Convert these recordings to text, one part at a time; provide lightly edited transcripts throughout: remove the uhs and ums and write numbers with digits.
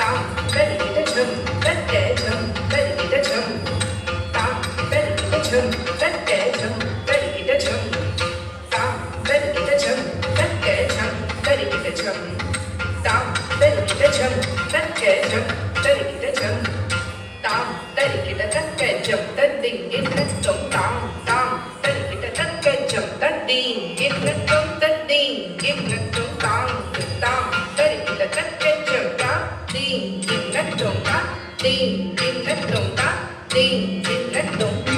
tam tarikita chum tatte chum tarikita chum tam tarikita chum tatte chum tarikita chum tam tarikita chum tatte chum tarikita chum tam tarikita chum tatte chum tarikita chum tam tarikita tatte chum tading inat chum tam tam tarikita tatte chum tading inat chum tading inat chum tam tam tarikita tatte chum tading inat chum tading inat chum tading inat chum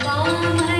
Mama